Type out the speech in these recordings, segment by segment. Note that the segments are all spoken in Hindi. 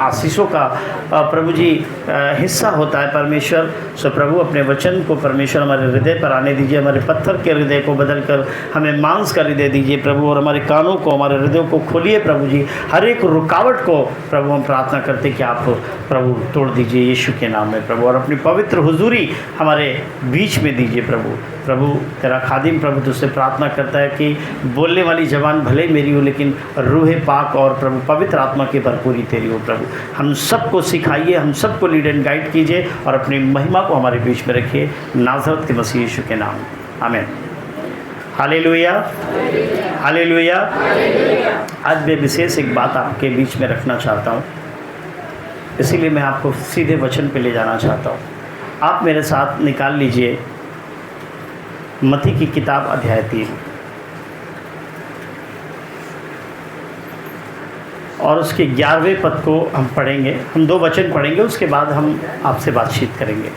आशीषों का प्रभु जी हिस्सा होता है परमेश्वर। सो प्रभु अपने वचन को परमेश्वर हमारे हृदय पर आने दीजिए, हमारे पत्थर के हृदय को बदलकर हमें मांस का हृदय दीजिए प्रभु, और हमारे कानों को, हमारे हृदय को खोलिए प्रभु जी। हर एक रुकावट को प्रभु हम प्रार्थना करते कि आप प्रभु तोड़ दीजिए यीशु के नाम में प्रभु, और अपनी पवित्र हुजूरी हमारे बीच में दीजिए प्रभु। प्रभु तेरा खादिम प्रभु तुझसे प्रार्थना करता है कि बोलने वाली जबान भले मेरी हो, लेकिन रूह पाक और प्रभु पवित्र आत्मा की भरपूरी तेरी हो प्रभु। हम सबको सिखाइए, हम सबको लीड एंड गाइड कीजिए, और अपनी महिमा को हमारे बीच में रखिए, नाज़रत के मसीह यीशु के नाम, आमीन। Hallelujah, hallelujah. आज मैं विशेष एक बात आपके बीच में रखना चाहता हूँ, इसीलिए मैं आपको सीधे वचन पे ले जाना चाहता हूँ। आप मेरे साथ निकाल लीजिए मत्ती की किताब अध्याय 3 और उसके 11वें पद को हम पढ़ेंगे। हम 2 वचन पढ़ेंगे, उसके बाद हम आपसे बातचीत करेंगे।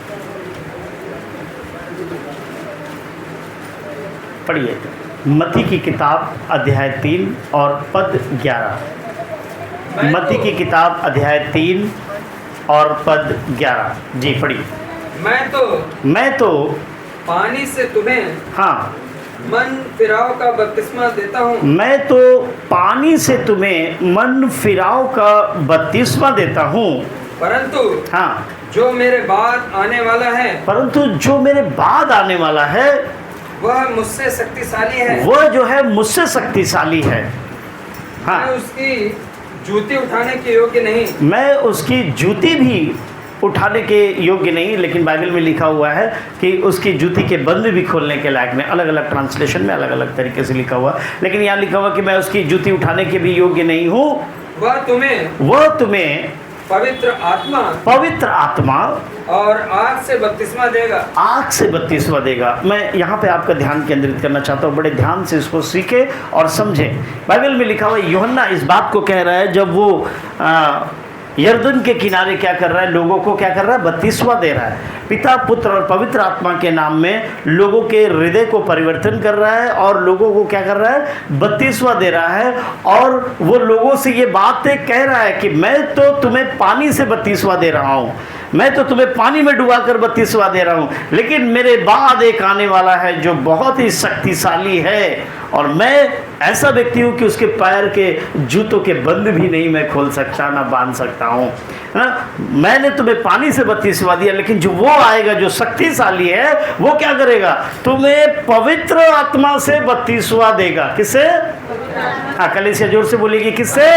पढ़िए मत्ती की किताब अध्याय 3 और पद 11। मत्ती की किताब अध्याय 3 और पद 11। जी पढ़िए। मैं तो पानी से तुम्हें हाँ मन फिराव का बपतिस्मा देता हूँ। मैं तो पानी से तुम्हें मन फिराव का बपतिस्मा देता हूँ, परंतु हाँ जो मेरे बाद आने वाला है, परंतु जो मेरे बाद आने वाला है वह मुझसे शक्तिशाली है। वह जो है मुझसे शक्तिशाली है। हाँ, मैं उसकी जूती उठाने के योग्य नहीं। मैं उसकी जूती भी उठाने के योग्य नहीं, लेकिन बाइबल में लिखा हुआ है कि उसकी जूती के बंद भी खोलने के लायक नहीं। अलग अलग ट्रांसलेशन में अलग अलग तरीके से लिखा हुआ, लेकिन यहाँ लिखा हुआ कि मैं उसकी जूती उठाने के भी योग्य नहीं हूँ। वह तुम्हें पवित्र आत्मा और आग से बपतिस्मा देगा। मैं यहाँ पे आपका ध्यान केंद्रित करना चाहता हूँ, बड़े ध्यान से इसको सीखे और समझे। बाइबल में लिखा हुआ यूहन्ना इस बात को कह रहा है, जब वो यरदन के किनारे क्या कर रहा है, लोगों को क्या कर रहा है, बपतिस्मा दे रहा है। पिता, पुत्र और पवित्र आत्मा के नाम में लोगों के हृदय को परिवर्तन कर रहा है और लोगों को क्या कर रहा है, बपतिस्मा दे रहा है। और वो लोगों से ये बातें कह रहा है कि मैं तो तुम्हें पानी से बपतिस्मा दे रहा हूँ, मैं तो तुम्हें पानी में डुबाकर बपतिस्मा दे रहा हूँ, लेकिन मेरे बाद एक आने वाला है जो बहुत ही शक्तिशाली है, और मैं ऐसा व्यक्ति हूँ कि उसके पैर के जूतों के बंद भी नहीं मैं खोल सकता, ना बांध सकता हूँ, है ना। मैंने तुम्हें पानी से बपतिस्मा दिया, लेकिन जो वो आएगा जो शक्तिशाली है, वो क्या करेगा, तुम्हें पवित्र आत्मा से बपतिस्मा देगा। किससे? हाँ, कलीसिया जोर से बोलेगी, किससे?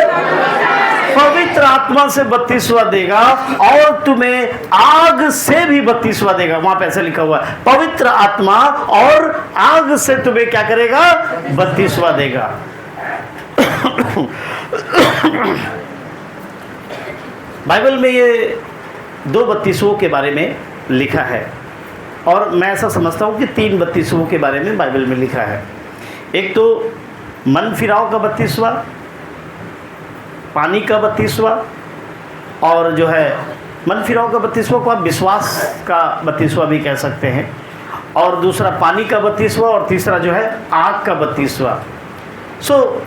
पवित्र आत्मा से बपतिस्मा देगा, और तुम्हें आग से भी बपतिस्मा देगा। वहां पे ऐसा लिखा हुआ है, पवित्र आत्मा और आग से तुम्हें क्या करेगा, बपतिस्मा देगा। बाइबल में ये 2 बपतिस्मों के बारे में लिखा है, और मैं ऐसा समझता हूँ कि 3 बपतिस्मों के बारे में बाइबल में लिखा है। एक तो मन फिराव का बपतिस्मा, पानी का बपतिस्मा, और जो है मन फिराव का बपतिस्मा को आप विश्वास का बपतिस्मा भी कह सकते हैं, और दूसरा पानी का बपतिस्मा, और तीसरा जो है आग का बपतिस्मा। सो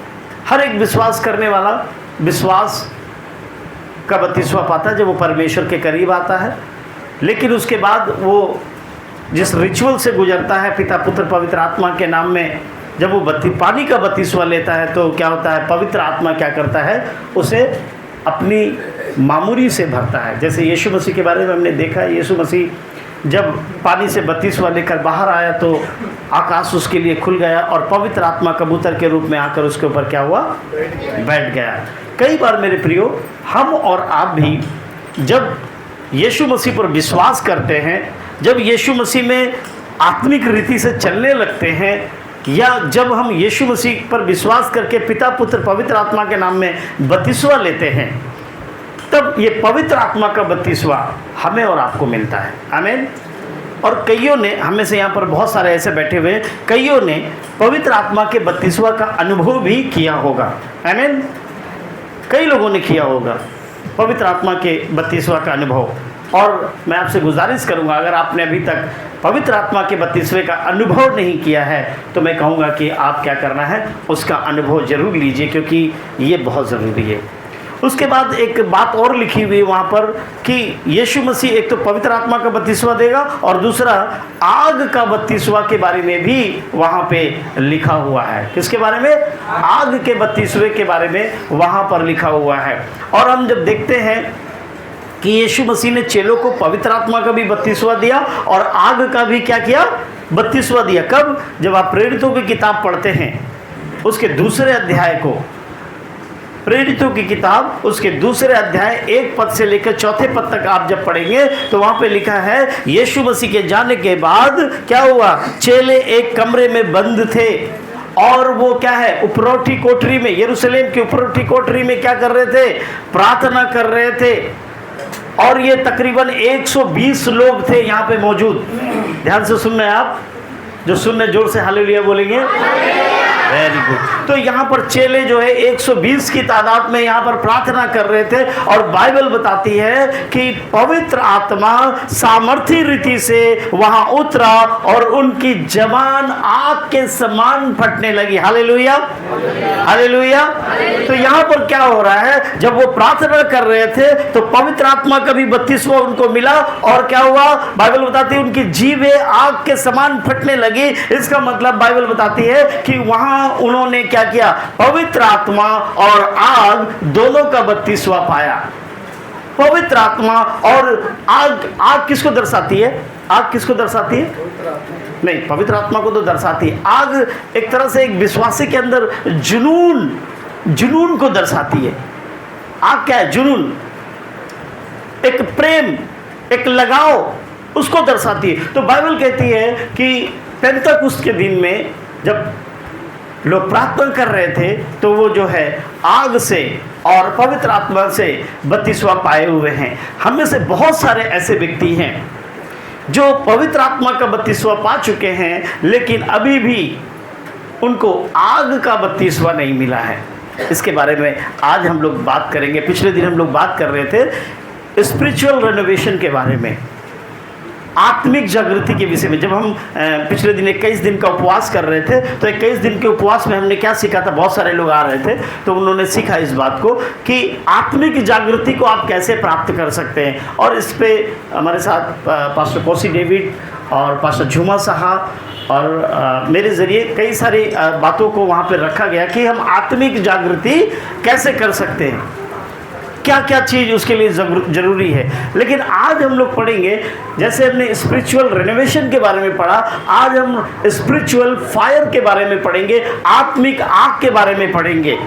हर एक विश्वास करने वाला विश्वास का बपतिस्मा पाता है जब वो परमेश्वर के करीब आता है, लेकिन उसके बाद वो जिस रिचुअल से गुजरता है पिता, पुत्र, पवित्र आत्मा के नाम में, जब वो पानी का बपतिस्मा लेता है तो क्या होता है, पवित्र आत्मा क्या करता है, उसे अपनी मामूरी से भरता है। जैसे यीशु मसीह के बारे में हमने देखा है, यीशु मसीह जब पानी से बपतिस्मा लेकर बाहर आया तो आकाश उसके लिए खुल गया, और पवित्र आत्मा कबूतर के रूप में आकर उसके ऊपर क्या हुआ, बैठ गया। कई बार मेरे प्रियो, हम और आप भी जब यीशु मसीह पर विश्वास करते हैं, जब यीशु मसीह में आत्मिक रीति से चलने लगते हैं, या जब हम यीशु मसीह पर विश्वास करके पिता, पुत्र, पवित्र आत्मा के नाम में बपतिस्मा लेते हैं, तब ये पवित्र आत्मा का बपतिस्मा हमें और आपको मिलता है। आमीन। और कईयों ने, हमें से यहाँ पर बहुत सारे ऐसे बैठे हुए, कईयों ने पवित्र आत्मा के बपतिस्मा का अनुभव भी किया होगा। आमीन। कई लोगों ने किया होगा पवित्र आत्मा के बपतिस्मा का अनुभव। और मैं आपसे गुजारिश करूंगा, अगर आपने अभी तक पवित्र आत्मा के बपतिस्मे का अनुभव नहीं किया है तो मैं कहूँगा कि आप क्या करना है, उसका अनुभव जरूर लीजिए, क्योंकि ये बहुत ज़रूरी है। उसके बाद एक बात और लिखी हुई है वहाँ पर कि यीशु मसीह एक तो पवित्र आत्मा का बपतिस्मा देगा और दूसरा आग का बपतिस्मा के बारे में भी वहाँ पे लिखा हुआ है। किसके बारे में? आग के बपतिस्मे के बारे में वहाँ पर लिखा हुआ है। और हम जब देखते हैं कि यीशु मसीह ने चेलों को पवित्र आत्मा का भी बपतिस्मा दिया और आग का भी क्या किया? बपतिस्मा दिया। कब? जब आप प्रेरितों की किताब पढ़ते हैं उसके दूसरे अध्याय को, प्रेरितों की किताब उसके दूसरे अध्याय 1 पद से लेकर 4 पद तक आप जब पढ़ेंगे तो वहां पे लिखा है यीशु मसीह के जाने के बाद क्या हुआ? चेले एक कमरे में बंद थे और वो क्या है? उपरोठी कोठरी में, यरूशलेम की उपरोठी कोठरी में क्या कर रहे थे? प्रार्थना कर रहे थे। और ये तकरीबन 120 लोग थे यहाँ पे मौजूद। ध्यान से सुन रहे हैं आप? जो सुन रहे जोर से हालेलुया बोलेंगे। Very good. तो यहाँ पर चेले जो है 120 की तादाद में यहाँ पर प्रार्थना कर रहे थे और बाइबल बताती है कि पवित्र आत्मा सामर्थी रीति से वहां उतरा और उनकी जबान आग के समान फटने लगी। Hallelujah, hallelujah. तो यहाँ पर क्या हो रहा है? जब वो प्रार्थना कर रहे थे तो पवित्र आत्मा का भी बपतिस्मा उनको मिला और क्या हुआ? बाइबल बताती है उनकी जीभें आग के समान फटने लगी। इसका मतलब बाइबल बताती है कि वहां उन्होंने क्या किया? पवित्र आत्मा और आग दोनों का बपतिस्मा पाया। पवित्र आत्मा और आग, आग किसको दर्शाती है? आग किसको दर्शाती है? नहीं, पवित्र आत्मा को तो दर्शाती है। आग एक तरह से एक विश्वासी के अंदर जुनून को दर्शाती है। आग क्या है? जुनून, एक प्रेम, एक लगाव, उसको दर्शाती है। तो बाइबल कहती है कि पेंतकुस्त के दिन में जब लोग प्रार्थना कर रहे थे तो वो जो है आग से और पवित्र आत्मा से बपतिस्मा पाए हुए हैं। हम में से बहुत सारे ऐसे व्यक्ति हैं जो पवित्र आत्मा का बपतिस्मा पा चुके हैं लेकिन अभी भी उनको आग का बपतिस्मा नहीं मिला है। इसके बारे में आज हम लोग बात करेंगे। पिछले दिन हम लोग बात कर रहे थे स्पिरिचुअल रेनोवेशन के बारे में, आत्मिक जागृति के विषय में। जब हम पिछले दिन 21 दिन का उपवास कर रहे थे तो 21 दिन के उपवास में हमने क्या सीखा था? बहुत सारे लोग आ रहे थे तो उन्होंने सीखा इस बात को कि आत्मिक जागृति को आप कैसे प्राप्त कर सकते हैं। और इस पे हमारे साथ पास्टर कोसी डेविड और पास्टर झुमा साहब और मेरे ज़रिए कई सारी बातों को वहाँ पर रखा गया कि हम आत्मिक जागृति कैसे कर सकते हैं, क्या क्या चीज़ उसके लिए ज़रूरी है। लेकिन आज हम लोग पढ़ेंगे, जैसे हमने स्पिरिचुअल रेनोवेशन के बारे में पढ़ा, आज हम स्पिरिचुअल फायर के बारे में पढ़ेंगे, आत्मिक आग के बारे में पढ़ेंगे।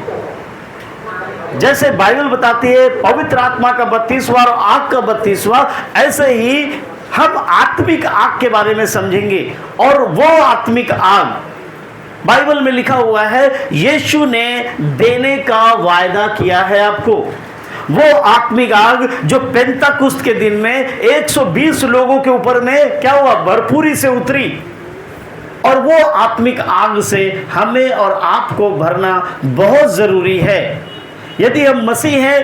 जैसे बाइबल बताती है पवित्र आत्मा का बपतिस्मा और आग का बपतिस्मा, ऐसे ही हम आत्मिक आग के बारे में समझेंगे। और वो आत्मिक आग बाइबल में लिखा हुआ है यीशु ने देने का वायदा किया है आपको। वो आत्मिक आग जो पेंतकुस्त के दिन में 120 लोगों के ऊपर में क्या हुआ? भरपूरी से उतरी। और वो आत्मिक आग से हमें और आपको भरना बहुत ज़रूरी है। यदि हम मसीह हैं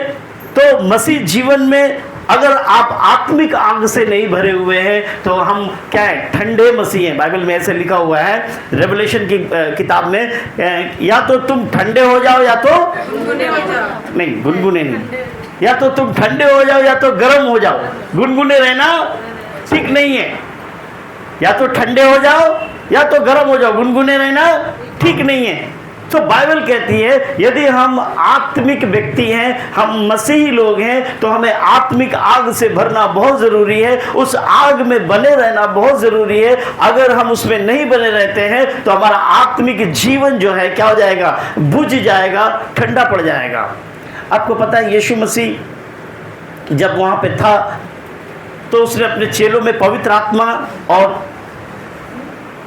तो मसीह जीवन में अगर आप आत्मिक आग से नहीं भरे हुए हैं तो हम क्या है? ठंडे मसीह हैं। बाइबल में ऐसे लिखा हुआ है रेवलेशन की किताब में, या तो तुम ठंडे हो जाओ या तो नहीं, गुनगुने नहीं, या तो तुम ठंडे हो जाओ या तो गर्म हो जाओ। गुनगुने रहना ठीक नहीं है। या तो ठंडे हो जाओ या तो गर्म हो जाओ, गुनगुने रहना ठीक नहीं है। तो बाइबल कहती है यदि हम आत्मिक व्यक्ति हैं, हम मसीही लोग हैं, तो हमें आत्मिक आग से भरना बहुत ज़रूरी है। उस आग में बने रहना बहुत ज़रूरी है। अगर हम उसमें नहीं बने रहते हैं तो हमारा आत्मिक जीवन जो है क्या हो जाएगा? बुझ जाएगा, ठंडा पड़ जाएगा। आपको पता है यीशु मसीह जब वहाँ पे था तो उसने अपने चेलों में पवित्र आत्मा और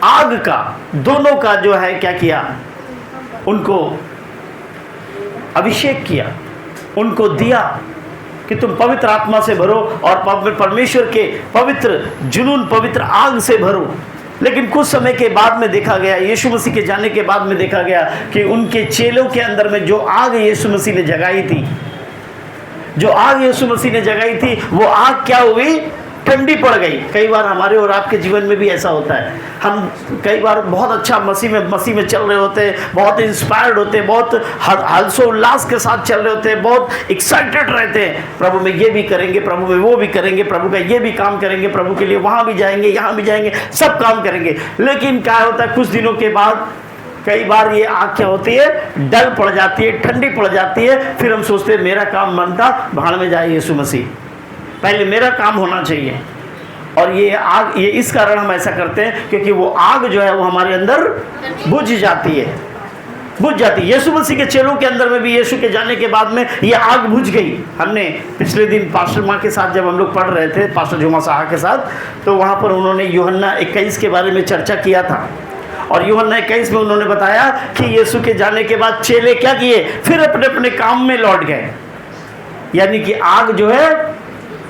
आग का, दोनों का जो है क्या किया? उनको अभिषेक किया, उनको दिया कि तुम पवित्र आत्मा से भरो और परमेश्वर के पवित्र जुनून, पवित्र आग से भरो। लेकिन कुछ समय के बाद में देखा गया, यीशु मसीह के जाने के बाद में देखा गया कि उनके चेलों के अंदर में जो आग यीशु मसीह ने जगाई थी, जो आग यीशु मसीह ने जगाई थी, वो आग क्या हुई? ठंडी पड़ गई। कई बार हमारे और आपके जीवन में भी ऐसा होता है। हम कई बार बहुत अच्छा मसीह में चल रहे होते हैं, बहुत इंस्पायर्ड होते हैं, बहुत हर्षोल्लास के साथ चल रहे होते हैं, बहुत एक्साइटेड रहते हैं, प्रभु में ये भी करेंगे, प्रभु में वो भी करेंगे, प्रभु का ये भी काम करेंगे, प्रभु के लिए वहाँ भी जाएंगे, यहाँ भी जाएंगे, सब काम करेंगे। लेकिन क्या होता है, कुछ दिनों के बाद कई बार ये आग क्या होती है, डल पड़ जाती है, ठंडी पड़ जाती है। फिर हम सोचते हैं मेरा काम बनता, भाड़ में जाए यीशु मसीह, पहले मेरा काम होना चाहिए। और ये आग, ये इस कारण हम ऐसा करते हैं क्योंकि वो आग जो है वो हमारे अंदर बुझ जाती है, बुझ जाती है। यीशु मसीह के चेलों के अंदर में भी यीशु के जाने के बाद में ये आग बुझ गई। हमने पिछले दिन पास्टर माँ के साथ जब हम लोग पढ़ रहे थे, पास्टर जुमा साहा के साथ, तो वहाँ पर उन्होंने यूहन्ना 21 के बारे में चर्चा किया था। और यूहन्ना 21 में उन्होंने बताया कि यीशु के जाने के बाद चेले क्या किए, फिर अपने अपने काम में लौट गए। यानी कि आग जो है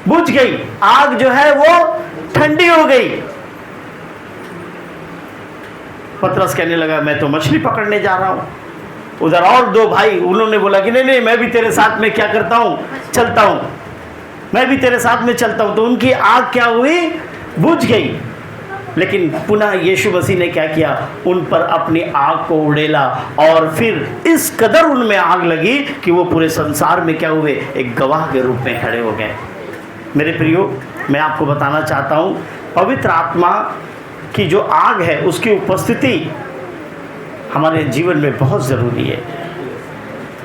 बुझ गई, आग जो है वो ठंडी हो गई। पतरस कहने लगा मैं तो मछली पकड़ने जा रहा हूँ। उधर और दो भाई, उन्होंने बोला कि नहीं नहीं, मैं भी तेरे साथ में क्या करता हूँ, चलता हूँ, मैं भी तेरे साथ में चलता हूँ। तो उनकी आग क्या हुई, बुझ गई। लेकिन पुनः यीशु मसीह ने क्या किया, उन पर अपनी आग को उड़ेला और फिर इस कदर उनमें आग लगी कि वो पूरे संसार में क्या हुए, एक गवाह के रूप में खड़े हो गए। मेरे प्रियो, मैं आपको बताना चाहता हूँ, पवित्र आत्मा की जो आग है उसकी उपस्थिति हमारे जीवन में बहुत ज़रूरी है।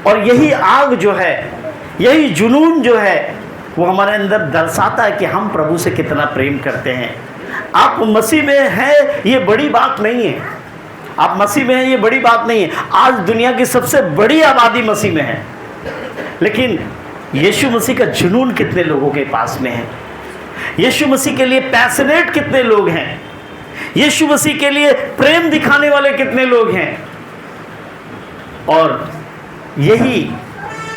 और यही आग जो है, यही जुनून जो है, वो हमारे अंदर दर्शाता है कि हम प्रभु से कितना प्रेम करते हैं। आप मसीह में हैं ये बड़ी बात नहीं है, आप मसीह में हैं ये बड़ी बात नहीं है। आज दुनिया की सबसे बड़ी आबादी मसीह में है, लेकिन यीशु मसीह का जुनून कितने लोगों के पास में है, यीशु मसीह के लिए पैशनेट कितने लोग हैं, यीशु मसीह के लिए प्रेम दिखाने वाले कितने लोग हैं। और यही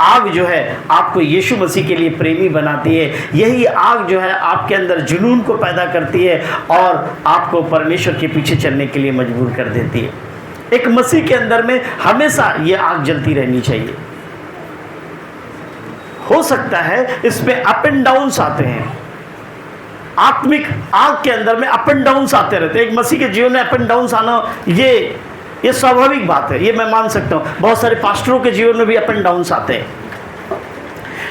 आग जो है आपको यीशु मसीह के लिए प्रेमी बनाती है। यही आग जो है आपके अंदर जुनून को पैदा करती है और आपको परमेश्वर के पीछे चलने के लिए मजबूर कर देती है। एक मसीह के अंदर में हमेशा ये आग जलती रहनी चाहिए। हो सकता है इसमें अप एंड डाउन्स आते हैं, आत्मिक आग के अंदर में अप एंड डाउन्स आते रहते हैं। एक मसीह के जीवन में अप एंड डाउन्स आना ये स्वाभाविक बात है, ये मैं मान सकता हूँ। बहुत सारे पास्टरों के जीवन में भी अप एंड डाउन्स आते हैं,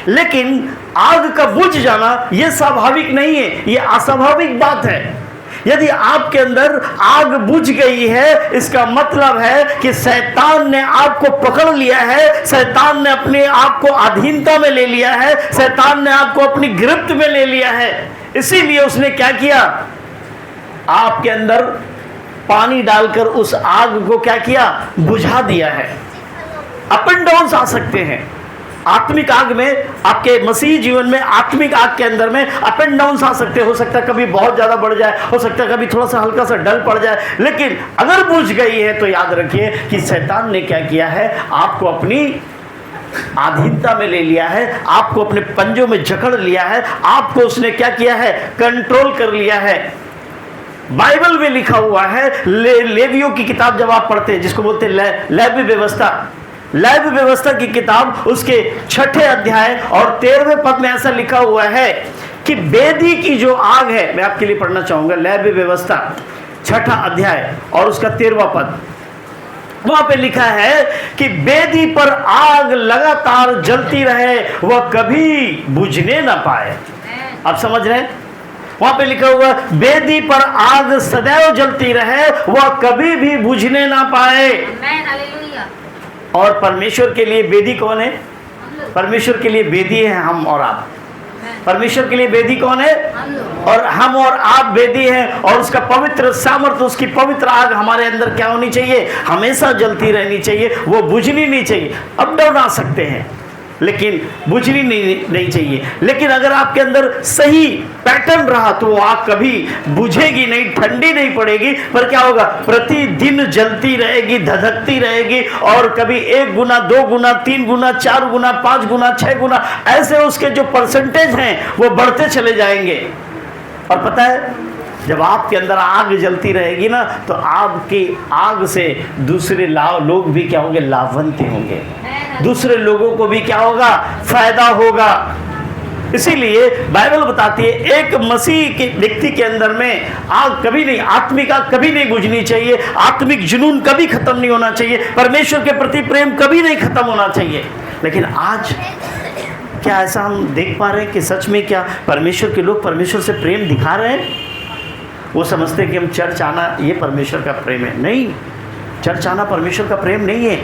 लेकिन आग का बुझ जाना ये स्वाभाविक नहीं है, ये अस्वाभाविक बात है। यदि आपके अंदर आग बुझ गई है, इसका मतलब है कि शैतान ने आपको पकड़ लिया है, शैतान ने अपने आप को अधीनता में ले लिया है, शैतान ने आपको अपनी गिरफ्त में ले लिया है। इसीलिए उसने क्या किया, आपके अंदर पानी डालकर उस आग को क्या किया, बुझा दिया है। अप एंड डाउन आ सकते हैं आत्मिक आग में, आपके मसीही जीवन में आत्मिक आग के अंदर में अप एंड डाउन आ सकते हैं। हो सकता है कभी बहुत ज़्यादा बढ़ जाए, हो सकता है कभी थोड़ा सा हल्का सा डल पड़ जाए, लेकिन अगर बुझ गई है तो याद रखिए कि शैतान ने क्या किया है, आपको अपनी अधीनता में ले लिया है, आपको अपने पंजों में जकड़ लिया है, आपको उसने क्या किया है, कंट्रोल कर लिया है। बाइबल में लिखा हुआ है, लेवियों की किताब जब आप पढ़ते हैं, जिसको बोलते हैं लेवी व्यवस्था, लेवी व्यवस्था की किताब उसके 6ठे अध्याय और 13वें पद में ऐसा लिखा हुआ है कि वेदी की जो आग है, मैं आपके लिए पढ़ना चाहूंगा, लेवी व्यवस्था 6ठा अध्याय और उसका 13वां पद। वहां पे लिखा है कि वेदी पर आग लगातार जलती रहे, वह कभी बुझने ना पाए। आप समझ रहे हैं, वहां पे लिखा हुआ वेदी पर आग सदैव जलती रहे, वह कभी भी बुझने ना पाए। और परमेश्वर के लिए वेदी कौन है, परमेश्वर के लिए वेदी है हम और आप। परमेश्वर के लिए वेदी कौन है, और हम और आप वेदी हैं। और उसका पवित्र सामर्थ्य, उसकी पवित्र आग हमारे अंदर क्या होनी चाहिए, हमेशा जलती रहनी चाहिए, वो बुझनी नहीं चाहिए। अप डाउन आ सकते हैं लेकिन बुझनी नहीं चाहिए। लेकिन अगर आपके अंदर सही पैटर्न रहा तो वो आग कभी बुझेगी नहीं, ठंडी नहीं पड़ेगी, पर क्या होगा, प्रतिदिन जलती रहेगी, धधकती रहेगी, और कभी 1 गुना, 2 गुना, 3 गुना, 4 गुना, 5 गुना, 6 गुना, ऐसे उसके जो परसेंटेज हैं वो बढ़ते चले जाएंगे। और पता है, जब आपके अंदर आग जलती रहेगी ना, तो आपकी आग से दूसरे लोग भी क्या होंगे, लाभान्वित होंगे, दूसरे लोगों को भी क्या होगा, फायदा होगा। इसीलिए बाइबल बताती है एक मसीह के व्यक्ति के अंदर में आग कभी नहीं, आत्मिक आग कभी नहीं बुझनी चाहिए, आत्मिक जुनून कभी खत्म नहीं होना चाहिए, परमेश्वर के प्रति प्रेम कभी नहीं खत्म होना चाहिए। लेकिन आज क्या ऐसा हम देख पा रहे हैं कि सच में क्या परमेश्वर के लोग परमेश्वर से प्रेम दिखा रहे हैं? वो समझते हैं कि हम चर्च आना ये परमेश्वर का प्रेम है। नहीं, चर्च आना परमेश्वर का प्रेम नहीं है।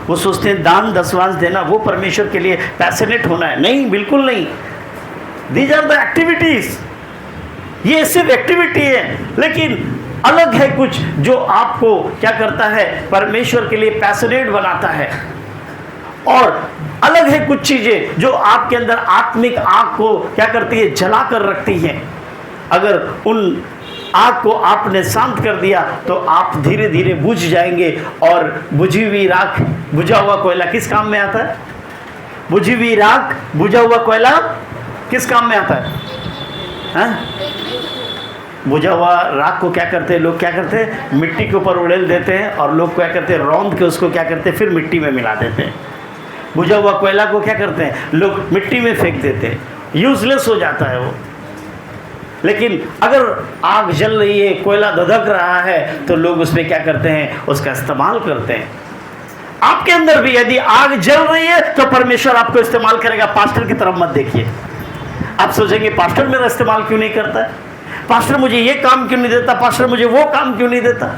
वो सोचते हैं दान दसवांश देना वो परमेश्वर के लिए पैशनेट होना है। नहीं, बिल्कुल नहीं। दीज आर द एक्टिविटीज, ये सिर्फ एक्टिविटी है, लेकिन अलग है कुछ जो आपको क्या करता है, परमेश्वर के लिए पैशनेट बनाता है। और अलग है कुछ चीजें जो आपके अंदर आत्मिक आग को क्या करती है, जला कर रखती हैं। अगर उन आग को आपने शांत कर दिया तो आप धीरे धीरे बुझ जाएंगे। और बुझी हुई राख, बुझा हुआ कोयला किस काम में आता है? बुझी हुई राख, बुझा हुआ कोयला किस काम में आता है? बुझा हुआ राख को क्या करते हैं लोग, क्या करते हैं, मिट्टी के ऊपर उड़ेल देते हैं, और लोग क्या करते हैं, रौंद के उसको क्या करते हैं, फिर मिट्टी में मिला देते हैं। बुझा हुआ कोयला को क्या करते हैं लोग, मिट्टी में फेंक देते हैं, यूजलेस हो जाता है वो। लेकिन अगर आग जल रही है, कोयला धधक रहा है, तो लोग उसमें क्या करते हैं, उसका इस्तेमाल करते हैं। आपके अंदर भी यदि आग जल रही है तो परमेश्वर आपको इस्तेमाल करेगा। पास्टर की तरफ मत देखिए। आप सोचेंगे पास्टर मेरा इस्तेमाल क्यों नहीं करता है, पास्टर मुझे ये काम क्यों नहीं देता, पास्टर मुझे वो काम क्यों नहीं देता।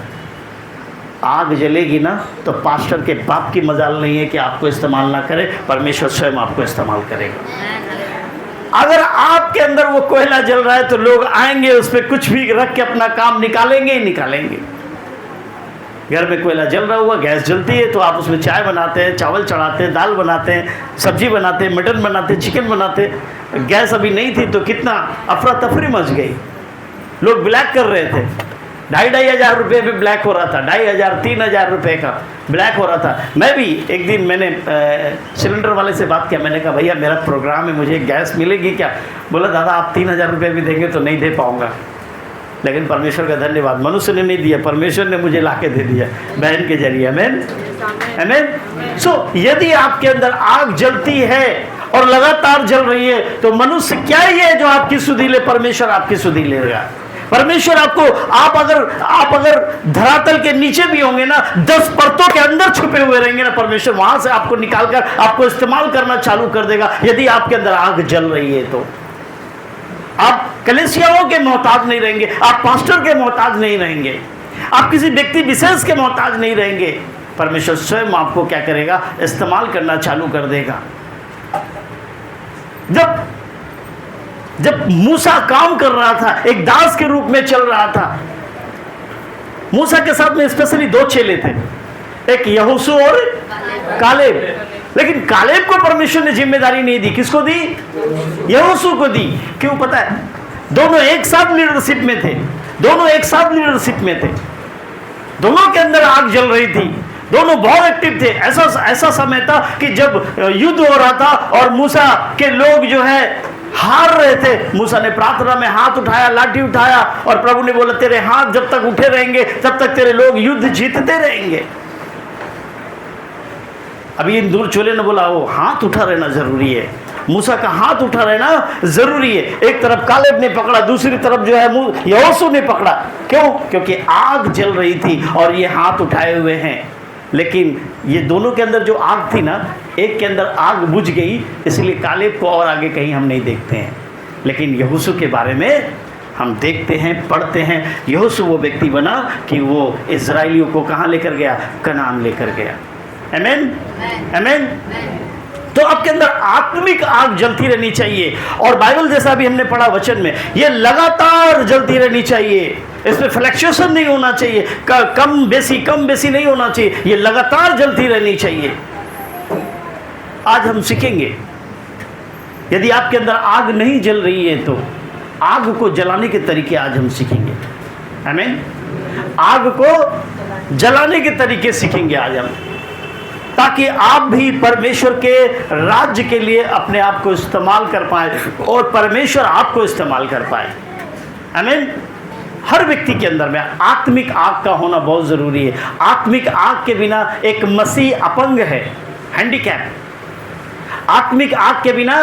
आग जलेगी ना तो पास्टर के बाप की मजाल नहीं है कि आपको इस्तेमाल ना करे, परमेश्वर स्वयं आपको इस्तेमाल करेगा। अगर आपके अंदर वो कोयला जल रहा है तो लोग आएंगे, उस पर कुछ भी रख के अपना काम निकालेंगे ही निकालेंगे। घर में कोयला जल रहा हुआ, गैस जलती है तो आप उसमें चाय बनाते हैं, चावल चढ़ाते हैं, दाल बनाते हैं, सब्जी बनाते हैं, मटन बनाते हैं, चिकन बनाते हैं। गैस अभी नहीं थी तो कितना अफरा तफरी मच गई। लोग ब्लैक कर रहे थे, 2,500 रुपये भी ब्लैक हो रहा था, 2,500 3,000 रुपये का ब्लैक हो रहा था। मैं भी एक दिन मैंने सिलेंडर वाले से बात किया, मैंने कहा भैया मेरा प्रोग्राम है, मुझे गैस मिलेगी क्या? बोला दादा आप 3,000 रुपये भी देंगे तो नहीं दे पाऊँगा। लेकिन परमेश्वर का धन्यवाद, मनुष्य ने नहीं दिया, परमेश्वर ने मुझे लाके दे दिया बहन के जरिए। आमीन आमीन। सो यदि आपके अंदर आग जलती है और लगातार जल रही है तो मनुष्य क्या ही है जो आपकी सुधि ले, परमेश्वर आपकी सुधि लेगा। परमेश्वर आपको, आप अगर धरातल के नीचे भी होंगे ना, 10 परतों के अंदर छुपे हुए रहेंगे ना, परमेश्वर वहां से आपको निकालकर आपको इस्तेमाल करना चालू कर देगा। यदि आपके अंदर आग जल रही है तो आप कलीसियाओं के मोहताज नहीं रहेंगे, आप पास्टर के मोहताज नहीं रहेंगे, आप किसी व्यक्ति विशेष के मोहताज नहीं रहेंगे। परमेश्वर स्वयं आपको क्या करेगा, इस्तेमाल करना चालू कर देगा। जब मूसा काम कर रहा था, एक दास के रूप में चल रहा था, मूसा के साथ में स्पेशली 2 चेले थे, एक यहोशू और कालेब। लेकिन कालेब को परमेश्वर ने जिम्मेदारी नहीं दी, किसको दी? यहोशू को दी। क्यों पता है? दोनों एक साथ लीडरशिप में थे, दोनों एक साथ लीडरशिप में थे, दोनों के अंदर आग जल रही थी, दोनों बहुत एक्टिव थे। ऐसा समय था कि जब युद्ध हो रहा था और मूसा के लोग जो है हार रहे थे, मूसा ने प्रार्थना में हाथ उठाया, लाठी उठाया, और प्रभु ने बोला तेरे हाथ जब तक उठे रहेंगे तब तक तेरे लोग युद्ध जीतते रहेंगे। अभी इन दूर चोले ने बोला वो हाथ उठा रहना जरूरी है, मूसा का हाथ उठा रहना जरूरी है। एक तरफ कालेब ने पकड़ा, दूसरी तरफ जो है यहोशू ने पकड़ा। क्यों? क्योंकि आग जल रही थी और ये हाथ उठाए हुए हैं। लेकिन ये दोनों के अंदर जो आग थी ना, एक के अंदर आग बुझ गई, इसलिए कालेब को और आगे कहीं हम नहीं देखते हैं। लेकिन यहोशू के बारे में हम देखते हैं, पढ़ते हैं। यहोशू वो व्यक्ति बना कि वो इजराइलियों को कहाँ लेकर गया? कनान लेकर गया। आमीन आमीन। तो आपके अंदर आत्मिक आग जलती रहनी चाहिए, और बाइबल जैसा भी हमने पढ़ा वचन में, ये लगातार जलती रहनी चाहिए। इसमें फ्लक्चुएशन नहीं होना चाहिए, कम बेसी नहीं होना चाहिए, ये लगातार जलती रहनी चाहिए। आज हम सीखेंगे, यदि आपके अंदर आग नहीं जल रही है तो आग को जलाने के तरीके आज हम सीखेंगे। आमीन। आग को जलाने के तरीके सीखेंगे आज हम, ताकि आप भी परमेश्वर के राज्य के लिए अपने आप को इस्तेमाल कर पाए और परमेश्वर आपको इस्तेमाल कर पाए। आमीन। हर व्यक्ति के अंदर में आत्मिक आग का होना बहुत ज़रूरी है। आत्मिक आग के बिना एक मसीह अपंग है, हैंडीकैप। आत्मिक आग के बिना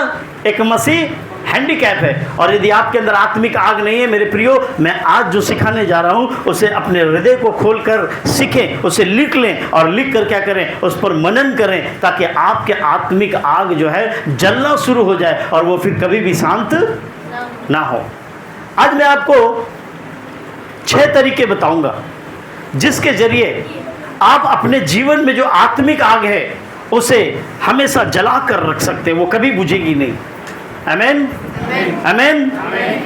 एक मसीह हैंडीकैप है। और यदि आपके अंदर आत्मिक आग नहीं है मेरे प्रियो, मैं आज जो सिखाने जा रहा हूँ उसे अपने हृदय को खोलकर सीखें, उसे लिख लें और लिख कर क्या करें, उस पर मनन करें, ताकि आपके आत्मिक आग जो है जलना शुरू हो जाए और वो फिर कभी भी शांत ना हो। आज मैं आपको 6 तरीके बताऊंगा जिसके जरिए आप अपने जीवन में जो आत्मिक आग है उसे हमेशा जला कर रख सकते हैं, वो कभी बुझेगी नहीं। आमीन, आमीन।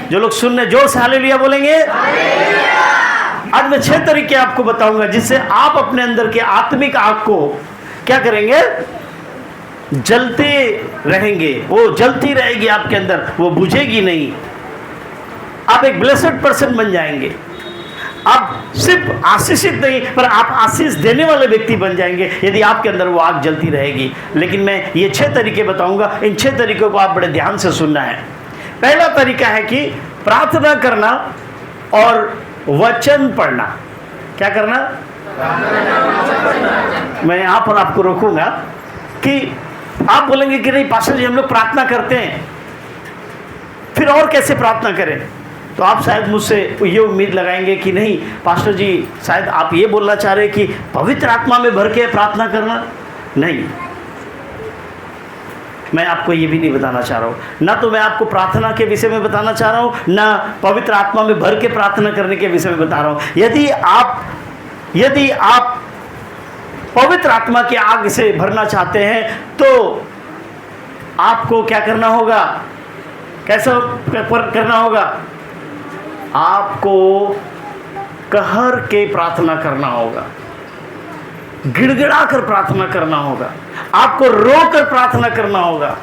जो लोग सुनने जोर से हालेलुया बोलेंगे। आज मैं 6 तरीके आपको बताऊंगा जिससे आप अपने अंदर के आत्मिक आग को क्या करेंगे, जलते रहेंगे, वो जलती रहेगी आपके अंदर, वो बुझेगी नहीं। आप एक ब्लेस्ड पर्सन बन जाएंगे। आप सिर्फ आशीषित नहीं पर आप आशीष देने वाले व्यक्ति बन जाएंगे यदि आपके अंदर वो आग जलती रहेगी। लेकिन मैं ये 6 तरीके बताऊंगा, इन 6 तरीकों को आप बड़े ध्यान से सुनना है। पहला तरीका है कि प्रार्थना करना और वचन पढ़ना। क्या करना? मैं यहाँ पर आपको रोकूंगा कि आप बोलेंगे कि नहीं पास्टर जी हम लोग प्रार्थना करते हैं, फिर और कैसे प्रार्थना करें? तो आप शायद मुझसे ये उम्मीद लगाएंगे कि नहीं पास्टर जी शायद आप ये बोलना चाह रहे हैं कि पवित्र आत्मा में भर के प्रार्थना करना। नहीं, मैं आपको ये भी नहीं बताना चाह रहा हूँ। ना तो मैं आपको प्रार्थना के विषय में बताना चाह रहा हूँ, ना पवित्र आत्मा में भर के प्रार्थना करने के विषय में बता रहा हूँ। यदि आप पवित्र आत्मा की आग से भरना चाहते हैं तो आपको क्या करना होगा, कैसा करना होगा? आपको कहर के प्रार्थना करना होगा, गिड़गिड़ा कर प्रार्थना करना होगा, आपको रो कर प्रार्थना करना होगा।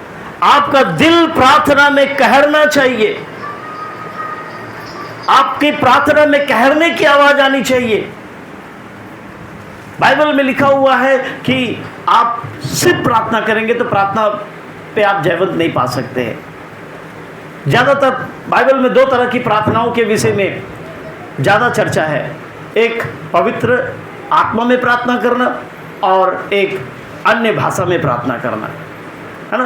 आपका दिल प्रार्थना में कहरना चाहिए, आपकी प्रार्थना में कहरने की आवाज आनी चाहिए। बाइबल में लिखा हुआ है कि आप सिर्फ प्रार्थना करेंगे तो प्रार्थना पे आप जयवंत नहीं पा सकते हैं। ज़्यादातर बाइबल में 2 तरह की प्रार्थनाओं के विषय में ज़्यादा चर्चा है, एक पवित्र आत्मा में प्रार्थना करना और एक अन्य भाषा में प्रार्थना करना, है ना।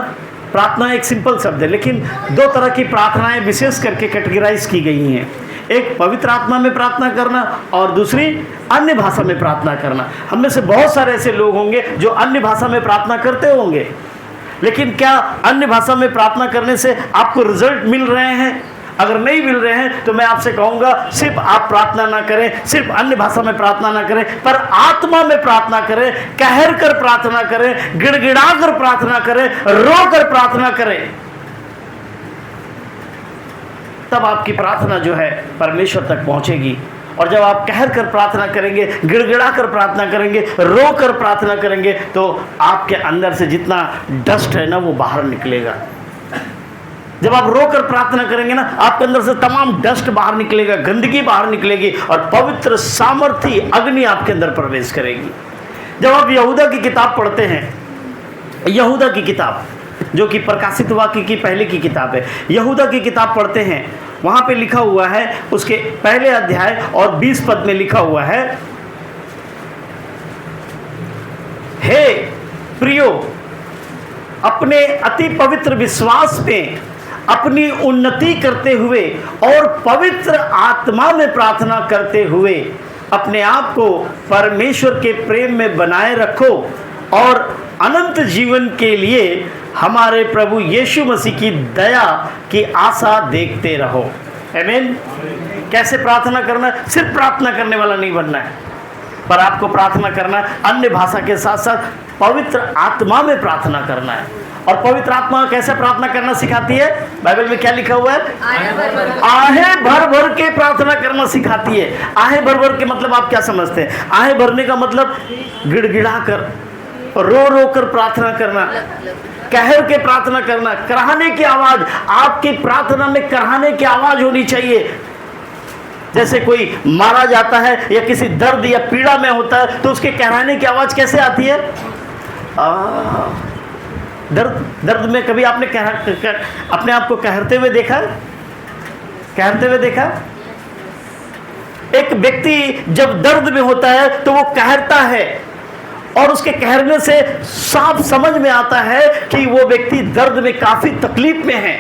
प्रार्थना एक सिंपल शब्द है, लेकिन 2 तरह की प्रार्थनाएं विशेष करके कैटेगराइज की गई हैं, एक पवित्र आत्मा में प्रार्थना करना और दूसरी अन्य भाषा में प्रार्थना करना। हम में से बहुत सारे ऐसे लोग होंगे जो अन्य भाषा में प्रार्थना करते होंगे, लेकिन क्या अन्य भाषा में प्रार्थना करने से आपको रिजल्ट मिल रहे हैं? अगर नहीं मिल रहे हैं तो मैं आपसे कहूंगा सिर्फ आप प्रार्थना ना करें, सिर्फ अन्य भाषा में प्रार्थना ना करें, पर आत्मा में प्रार्थना करें, कहर कर प्रार्थना करें, गिड़गिड़ा कर प्रार्थना करें, रो कर प्रार्थना करें। तब आपकी प्रार्थना जो है परमेश्वर तक पहुंचेगी। और जब आप कहर कर प्रार्थना करेंगे, गिड़गिड़ा कर प्रार्थना करेंगे, रो कर प्रार्थना करेंगे, तो आपके अंदर से जितना डस्ट है ना वो बाहर निकलेगा। जब आप रो कर प्रार्थना करेंगे ना, आपके अंदर से तमाम डस्ट बाहर निकलेगा, गंदगी बाहर निकलेगी और पवित्र सामर्थी अग्नि आपके अंदर प्रवेश करेगी। जब आप यहूदा की किताब पढ़ते हैं, यहूदा की किताब जो कि प्रकाशित वाक्य की पहले की किताब है, यहूदा की किताब पढ़ते हैं, वहां पे लिखा हुआ है उसके पहले अध्याय और 20 पद में लिखा हुआ है, हे प्रियो, अपने अति पवित्र विश्वास में अपनी उन्नति करते हुए और पवित्र आत्मा में प्रार्थना करते हुए अपने आप को परमेश्वर के प्रेम में बनाए रखो और अनंत जीवन के लिए हमारे प्रभु यीशु मसीह की दया की आशा देखते रहो। आमीन। कैसे प्रार्थना करना? सिर्फ प्रार्थना करने वाला नहीं बनना है, पर आपको प्रार्थना करना अन्य भाषा के साथ साथ पवित्र आत्मा में प्रार्थना करना है। और पवित्र आत्मा कैसे प्रार्थना करना सिखाती है? बाइबल में क्या लिखा हुआ है? आहे भर भर के प्रार्थना करना सिखाती है। आहे भर भर के मतलब आप क्या समझते हैं? आहे भरने का मतलब गिड़गिड़ा कर, रो रो कर प्रार्थना करना, कहर के प्रार्थना करना, कराहने की आवाज। आपकी प्रार्थना में कराहने की आवाज होनी चाहिए। जैसे कोई मारा जाता है या किसी दर्द या पीड़ा में होता है तो उसके कहराने की आवाज कैसे आती है? दर्द में कभी आपने अपने आप को कहरते हुए देखा? कहरते हुए देखा? एक व्यक्ति जब दर्द में होता है तो वो कहरता है, और उसके कहरने से साफ समझ में आता है कि वो व्यक्ति दर्द में काफी तकलीफ में है।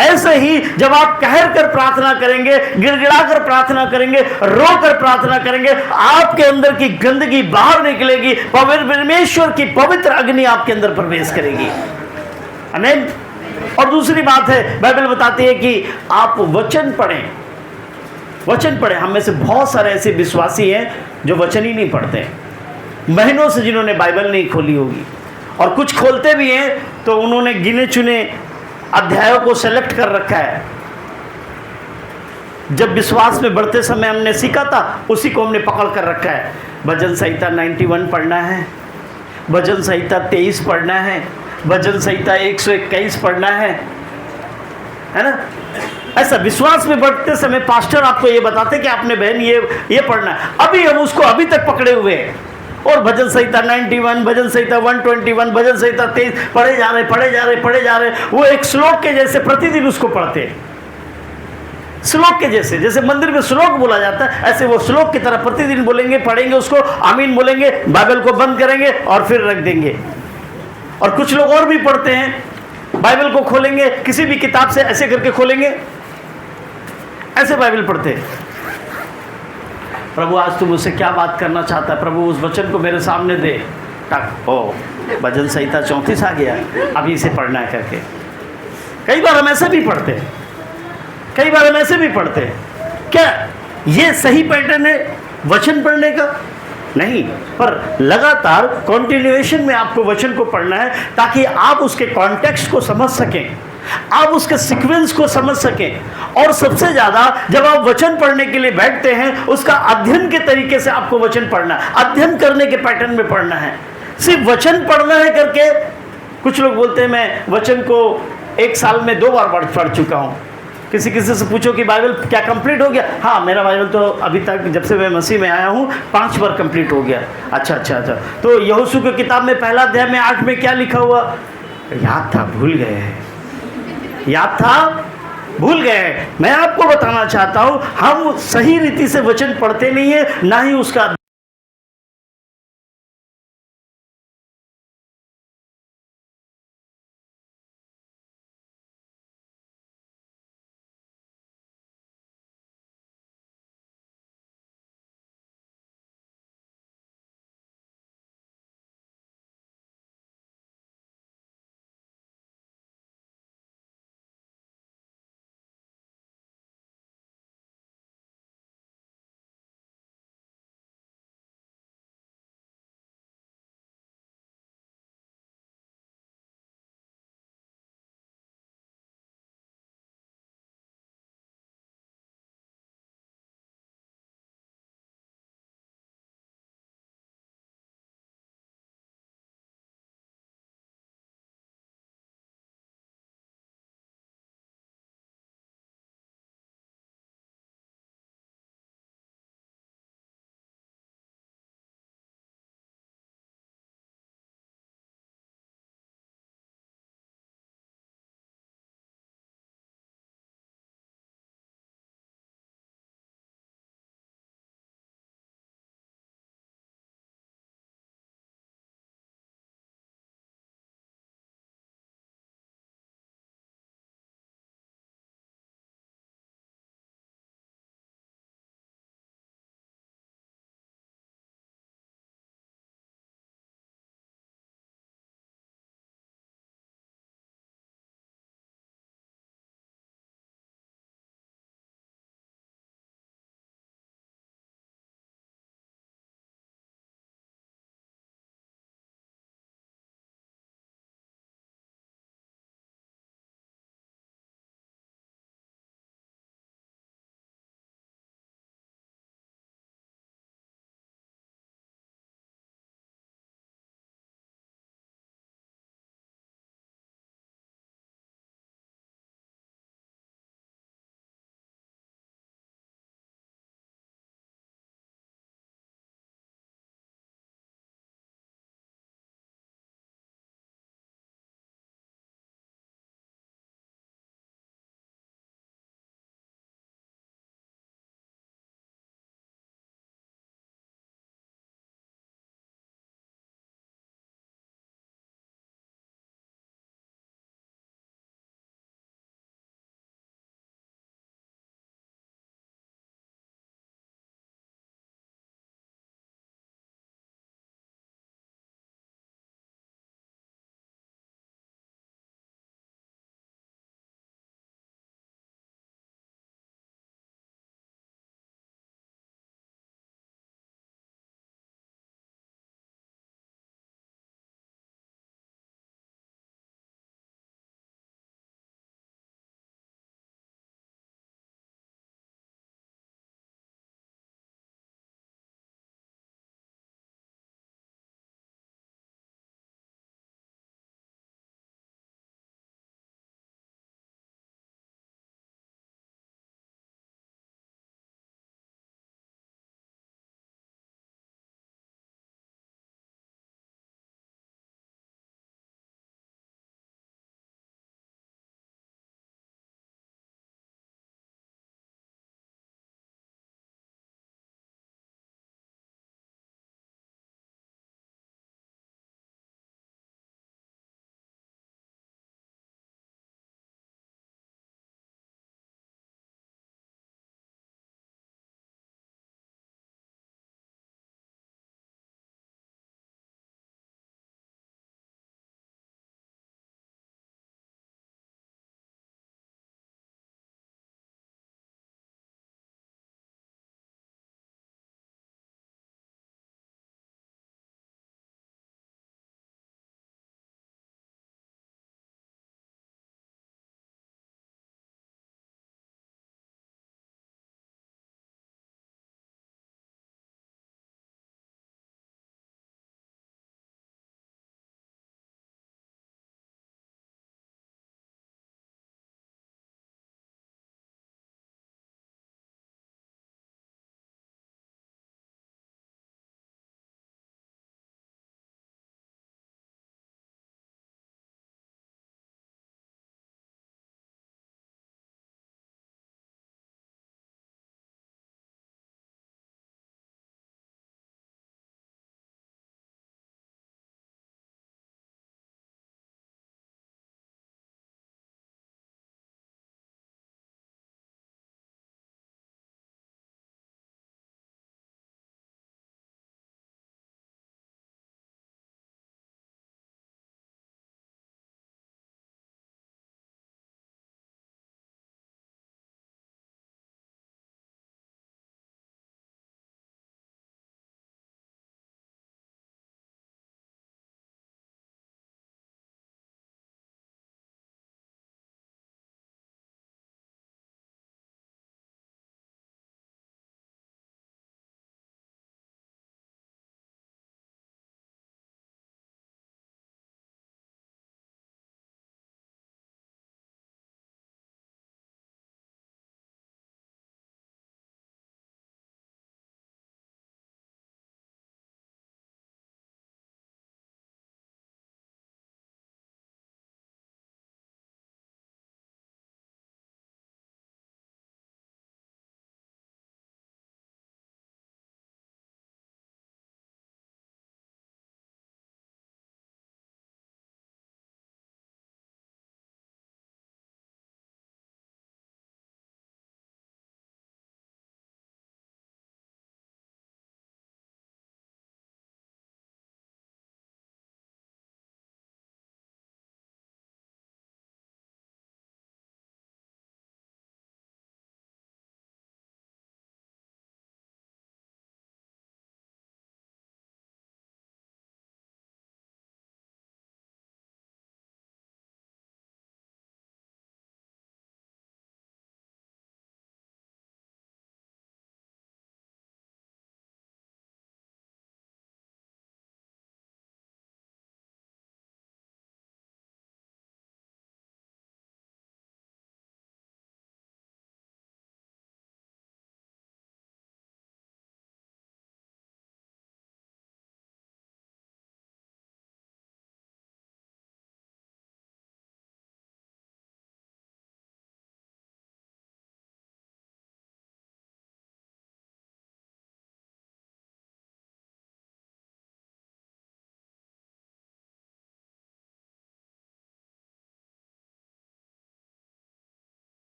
ऐसे ही जब आप कहर कर प्रार्थना करेंगे, गिड़गिड़ा कर प्रार्थना करेंगे, रो कर प्रार्थना करेंगे, आपके अंदर की गंदगी बाहर निकलेगी, परमेश्वर की पवित्र अग्नि आपके अंदर प्रवेश करेगी। आमीन। और दूसरी बात है, बाइबल बताती है कि आप वचन पढ़ें। वचन पढ़ें। हम में से बहुत सारे ऐसे विश्वासी हैं जो वचन ही नहीं पढ़ते, महीनों से जिन्होंने बाइबल नहीं खोली होगी, और कुछ खोलते भी हैं तो उन्होंने गिने चुने अध्यायों को सेलेक्ट कर रखा है। जब विश्वास में बढ़ते समय हमने सीखा था, उसी को हमने पकड़ कर रखा है। भजन संहिता 91 पढ़ना है, भजन संहिता 23 पढ़ना है, भजन संहिता 121 पढ़ना है ना। ऐसा विश्वास में बढ़ते समय पास्टर आपको ये बताते कि आपने बहन ये पढ़ना है। अभी हम उसको अभी तक पकड़े हुए हैं, और भजन संहिता 91, भजन संहिता 121, भजन संहिता 23 पढ़े जा रहे। वो एक श्लोक के जैसे प्रतिदिन उसको पढ़ते हैं, श्लोक के जैसे मंदिर में श्लोक बोला जाता है, ऐसे वो श्लोक की तरह प्रतिदिन बोलेंगे, पढ़ेंगे उसको, आमीन बोलेंगे, बाइबल को बंद करेंगे और फिर रख देंगे। और कुछ लोग और भी पढ़ते हैं, बाइबल को खोलेंगे, किसी भी किताब से ऐसे करके खोलेंगे, ऐसे बाइबल पढ़ते हैं। प्रभु आज तू मुझसे क्या बात करना चाहता है, प्रभु उस वचन को मेरे सामने दे। भजन संहिता 34 आ गया, अभी इसे पढ़ना है करके। कई बार हम ऐसे भी पढ़ते हैं, क्या ये सही पैटर्न है वचन पढ़ने का? नहीं, पर लगातार कॉन्टिन्यूएशन में आपको वचन को पढ़ना है, ताकि आप उसके कॉन्टेक्स्ट को समझ सकें, आप उसके सीक्वेंस को समझ सकें। और सबसे ज्यादा जब आप वचन पढ़ने के लिए बैठते हैं, उसका अध्ययन के तरीके से आपको वचन पढ़ना है, अध्ययन करने के पैटर्न में पढ़ना है। सिर्फ वचन पढ़ना है करके, कुछ लोग बोलते हैं मैं वचन को 1 साल में 2 बार पढ़ चुका हूं। किसी से पूछो कि बाइबल क्या कंप्लीट हो गया? हाँ, मेरा बाइबल तो अभी तक जब से मैं मसीह में आया हूँ 5 बार कंप्लीट हो गया। अच्छा। तो यहोशू की किताब में पहला अध्याय में 8 में क्या लिखा हुआ? याद था, भूल गए। मैं आपको बताना चाहता हूँ, हम सही रीति से वचन पढ़ते नहीं है, ना ही उसका